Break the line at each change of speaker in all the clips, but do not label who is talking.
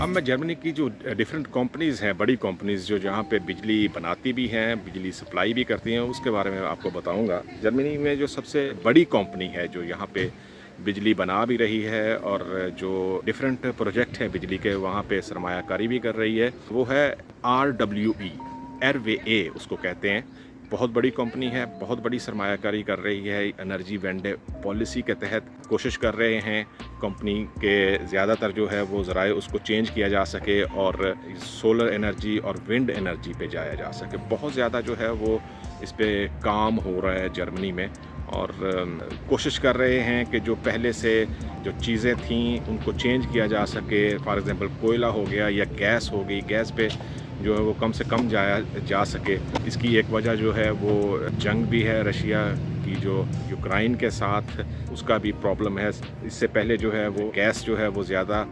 अब मैं जर्मनी की जो डिफरेंट कंपनीज़ हैं, बड़ी कंपनीज़ जो जहाँ पे बिजली बनाती भी हैं, बिजली सप्लाई भी करती हैं, उसके बारे में आपको बताऊँगा। जर्मनी में जो सबसे बड़ी कंपनी है जो यहाँ पे बिजली बना भी रही है और जो डिफरेंट प्रोजेक्ट हैं बिजली के वहाँ पे सरमायाकारी भी कर रही है, वो है RWE, RWE उसको कहते हैं। बहुत बड़ी कंपनी है, बहुत बड़ी सरमायाकारी कर रही है। एनर्जी वेंडे पॉलिसी के तहत कोशिश कर रहे हैं कंपनी के ज़्यादातर जो है वो ज़राए उसको चेंज किया जा सके और सोलर एनर्जी और विंड एनर्जी पे जाया जा सके। बहुत ज़्यादा जो है वो इस पे काम हो रहा है जर्मनी में और कोशिश कर रहे हैं कि जो पहले से जो चीज़ें थीं उनको चेंज किया जा सके। फॉर एग्ज़ाम्पल कोयला हो गया या गैस हो गई, गैस पे जो है वो कम से कम जाया जा सके। इसकी एक वजह जो है वो जंग भी है रशिया की जो यूक्रेन के साथ, उसका भी प्रॉब्लम है। इससे पहले जो है वो गैस जो है वो ज़्यादा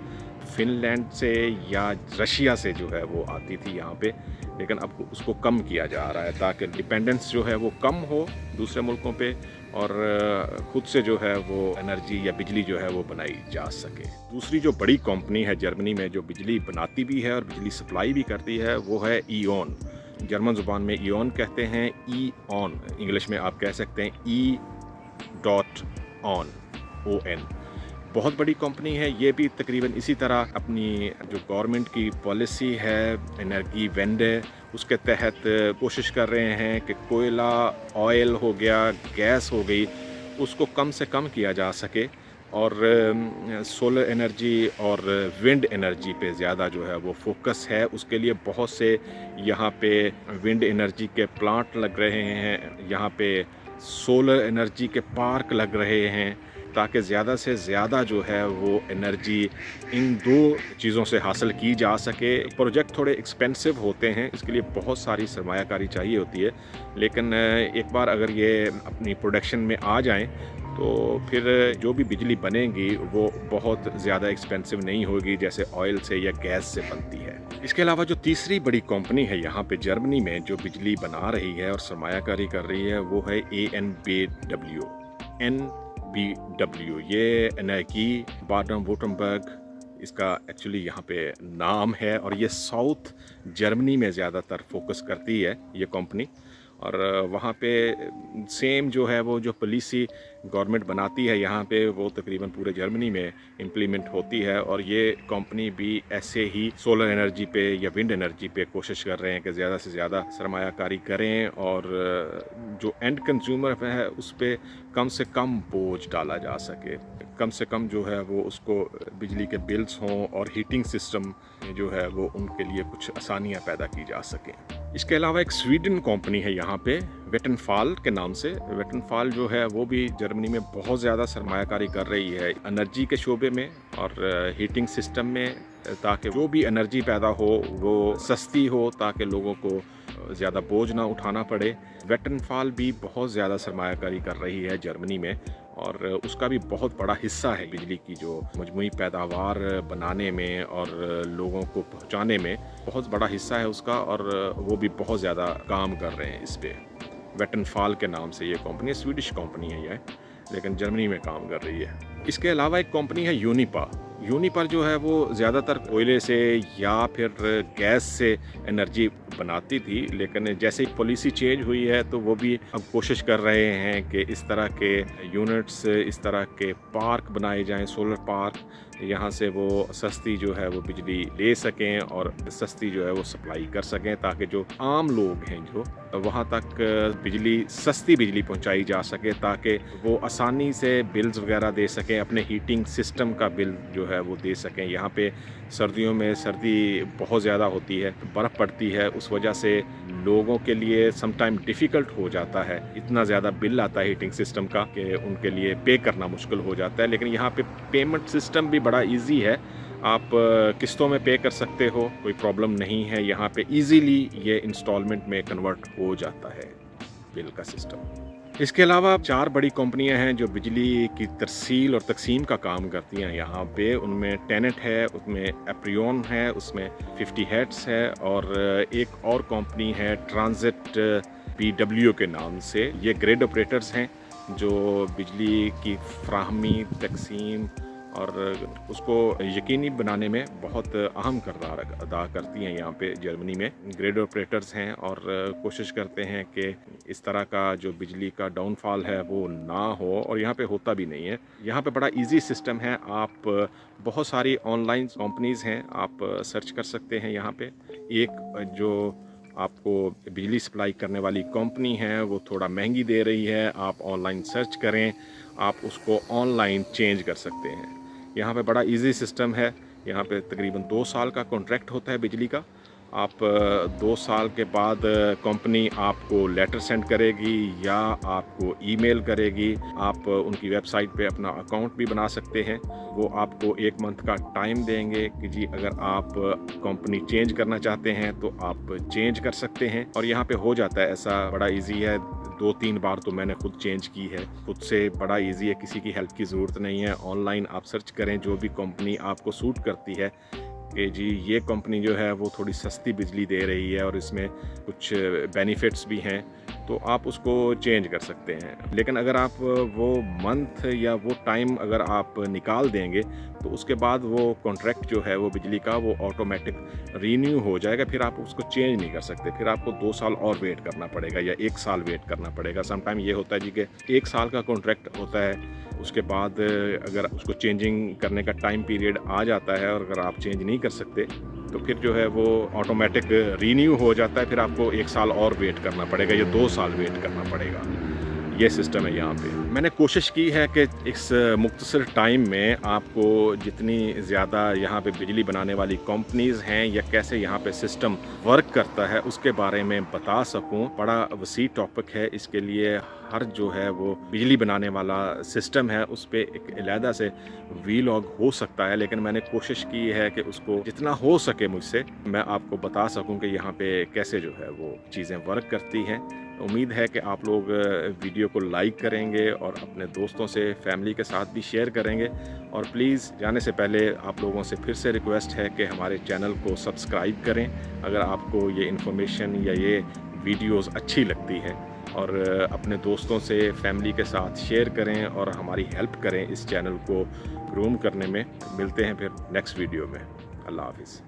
फ़िनलैंड से या रशिया से जो है वो आती थी यहाँ पे, लेकिन अब उसको कम किया जा रहा है ताकि डिपेंडेंस जो है वो कम हो दूसरे मुल्कों पे और खुद से जो है वो एनर्जी या बिजली जो है वो बनाई जा सके। दूसरी जो बड़ी कंपनी है जर्मनी में जो बिजली बनाती भी है और बिजली सप्लाई भी करती है वो है ईऑन। जर्मन ज़ुबान में ईऑन कहते हैं, ई ऑन इंग्लिश में आप कह सकते हैं E.ON। बहुत बड़ी कंपनी है ये भी, तकरीबन इसी तरह अपनी जो गवर्नमेंट की पॉलिसी है एनर्जी वेंडे उसके तहत कोशिश कर रहे हैं कि कोयला, ऑयल हो गया, गैस हो गई, उसको कम से कम किया जा सके और सोलर एनर्जी और विंड एनर्जी पे ज़्यादा जो है वो फोकस है। उसके लिए बहुत से यहाँ पे विंड एनर्जी के प्लांट लग रहे हैं, यहाँ पे सोलर एनर्जी के पार्क लग रहे हैं ताकि ज़्यादा से ज़्यादा जो है वो एनर्जी इन दो चीज़ों से हासिल की जा सके। प्रोजेक्ट थोड़े एक्सपेंसिव होते हैं, इसके लिए बहुत सारी सरमायाकारी चाहिए होती है, लेकिन एक बार अगर ये अपनी प्रोडक्शन में आ जाएं तो फिर जो भी बिजली बनेगी वो बहुत ज़्यादा एक्सपेंसिव नहीं होगी जैसे ऑयल से या गैस से बनती है। इसके अलावा जो तीसरी बड़ी कंपनी है यहाँ पे जर्मनी में जो बिजली बना रही है और सरमायाकारी कर रही है वो है NBW। ये एनर्जी बाडन-वुर्टमबर्ग इसका एक्चुअली यहाँ पे नाम है और ये साउथ जर्मनी में ज़्यादातर फोकस करती है ये कंपनी और वहाँ पे सेम जो है वो जो पॉलिसी गवर्नमेंट बनाती है यहाँ पे वो तकरीबन पूरे जर्मनी में इम्प्लीमेंट होती है और ये कंपनी भी ऐसे ही सोलर एनर्जी पे या विंड एनर्जी पे कोशिश कर रहे हैं कि ज़्यादा से ज़्यादा सरमायाकारी करें और जो एंड कंज्यूमर है उस पर कम से कम बोझ डाला जा सके, कम से कम जो है वो उसको बिजली के बिल्स हों और हीटिंग सिस्टम जो है वो उनके लिए कुछ आसानियाँ पैदा की जा सकें। इसके अलावा एक स्वीडन कंपनी है यहाँ पे वेटनफॉल के नाम से। वेटनफॉल जो है वो भी जर्मनी में बहुत ज़्यादा सरमायाकारी कर रही है एनर्जी के शोबे में और हीटिंग सिस्टम में, ताकि जो भी एनर्जी पैदा हो वो सस्ती हो ताकि लोगों को ज़्यादा बोझ ना उठाना पड़े। वेटनफॉल भी बहुत ज़्यादा सरमायाकारी कर रही है जर्मनी में और उसका भी बहुत बड़ा हिस्सा है बिजली की जो मजमूई पैदावार बनाने में और लोगों को पहुंचाने में बहुत बड़ा हिस्सा है उसका और वो भी बहुत ज़्यादा काम कर रहे हैं इस पे। वेटनफॉल के नाम से ये कंपनी, स्वीडिश कंपनी है ये, लेकिन जर्मनी में काम कर रही है। इसके अलावा एक कंपनी है यूनिपा। यूनिपर जो है वो ज़्यादातर कोयले से या फिर गैस से एनर्जी बनाती थी, लेकिन जैसे ही पॉलिसी चेंज हुई है तो वो भी अब कोशिश कर रहे हैं कि इस तरह के यूनिट्स, इस तरह के पार्क बनाए जाएं, सोलर पार्क, यहाँ से वो सस्ती जो है वो बिजली ले सकें और सस्ती जो है वो सप्लाई कर सकें ताकि जो आम लोग हैं जो वहाँ तक बिजली, सस्ती बिजली पहुँचाई जा सके ताकि वो आसानी से बिल्स वगैरह दे सकें, अपने हीटिंग सिस्टम का बिल जो है वो दे सकें। यहाँ पे सर्दियों में सर्दी बहुत ज़्यादा होती है, बर्फ़ पड़ती है, उस वजह से लोगों के लिए सम टाइम डिफ़िकल्ट हो जाता है, इतना ज़्यादा बिल आता है हीटिंग सिस्टम का कि उनके लिए पे करना मुश्किल हो जाता है। लेकिन यहाँ पे पेमेंट सिस्टम भी बड़ा इजी है, आप किस्तों में पे कर सकते हो, कोई प्रॉब्लम नहीं है। यहाँ पे इजीली ये इंस्टॉलमेंट में कन्वर्ट हो जाता है बिल का सिस्टम। इसके अलावा 4 बड़ी कंपनियां हैं जो बिजली की तरसील और तकसीम का काम करती हैं यहाँ पे। उनमें टेनेट है, उसमें एप्रियन है, उसमें 50 हर्ट्ज़ है और एक और कंपनी है ट्रांजिट BW के नाम से। ये ग्रिड ऑपरेटर्स हैं जो बिजली की फ्राहमी, तकसीम और उसको यकीनी बनाने में बहुत अहम किरदार अदा करती हैं। यहाँ पे जर्मनी में ग्रिड ऑपरेटर्स हैं और कोशिश करते हैं कि इस तरह का जो बिजली का डाउनफॉल है वो ना हो, और यहाँ पे होता भी नहीं है। यहाँ पे बड़ा इजी सिस्टम है। आप बहुत सारी ऑनलाइन कंपनीज़ हैं, आप सर्च कर सकते हैं। यहाँ पे एक जो आपको बिजली सप्लाई करने वाली कंपनी है वो थोड़ा महंगी दे रही है, आप ऑनलाइन सर्च करें, आप उसको ऑनलाइन चेंज कर सकते हैं। यहाँ पे बड़ा इजी सिस्टम है। यहाँ पे तकरीबन 2 साल का कॉन्ट्रैक्ट होता है बिजली का। आप 2 साल के बाद कंपनी आपको लेटर सेंड करेगी या आपको ईमेल करेगी। आप उनकी वेबसाइट पे अपना अकाउंट भी बना सकते हैं। वो आपको 1 मंथ का टाइम देंगे कि जी अगर आप कंपनी चेंज करना चाहते हैं तो आप चेंज कर सकते हैं। और यहाँ पे हो जाता है ऐसा, बड़ा इजी है। 2-3 बार तो मैंने खुद चेंज की है, खुद से बड़ा इजी है, किसी की हेल्प की ज़रूरत नहीं है। ऑनलाइन आप सर्च करें जो भी कंपनी आपको सूट करती है कि जी ये कंपनी जो है वो थोड़ी सस्ती बिजली दे रही है और इसमें कुछ बेनिफिट्स भी हैं, तो आप उसको चेंज कर सकते हैं। लेकिन अगर आप वो मंथ या वो टाइम अगर आप निकाल देंगे तो उसके बाद वो कॉन्ट्रैक्ट जो है वो बिजली का वो ऑटोमेटिक रीन्यू हो जाएगा, फिर आप उसको चेंज नहीं कर सकते। फिर आपको 2 साल और वेट करना पड़ेगा या 1 साल वेट करना पड़ेगा। समटाइम ये होता है जी कि 1 साल का कॉन्ट्रैक्ट होता है, उसके बाद अगर उसको चेंजिंग करने का टाइम पीरियड आ जाता है और अगर आप चेंज नहीं कर सकते तो फिर जो है वो ऑटोमेटिक रीन्यू हो जाता है। फिर आपको 1 साल और वेट करना पड़ेगा या 2 साल वेट करना पड़ेगा। ये सिस्टम है यहाँ पे। मैंने कोशिश की है कि इस मुख्तसर टाइम में आपको जितनी ज़्यादा यहाँ पे बिजली बनाने वाली कंपनीज़ हैं या कैसे यहाँ पे सिस्टम वर्क करता है उसके बारे में बता सकूँ। बड़ा वसी टॉपिक है, इसके लिए हर जो है वो बिजली बनाने वाला सिस्टम है उस पर एक अलहदा से वीलॉग हो सकता है, लेकिन मैंने कोशिश की है कि उसको जितना हो सके मुझसे मैं आपको बता सकूं कि यहाँ पे कैसे जो है वो चीज़ें वर्क करती हैं। उम्मीद है कि आप लोग वीडियो को लाइक करेंगे और अपने दोस्तों से, फैमिली के साथ भी शेयर करेंगे। और प्लीज़ जाने से पहले आप लोगों से फिर से रिक्वेस्ट है कि हमारे चैनल को सब्सक्राइब करें अगर आपको ये इन्फॉर्मेशन या ये वीडियोज़ अच्छी लगती हैं, और अपने दोस्तों से, फैमिली के साथ शेयर करें और हमारी हेल्प करें इस चैनल को ग्रूम करने में। मिलते हैं फिर नेक्स्ट वीडियो में। अल्लाह हाफिज़।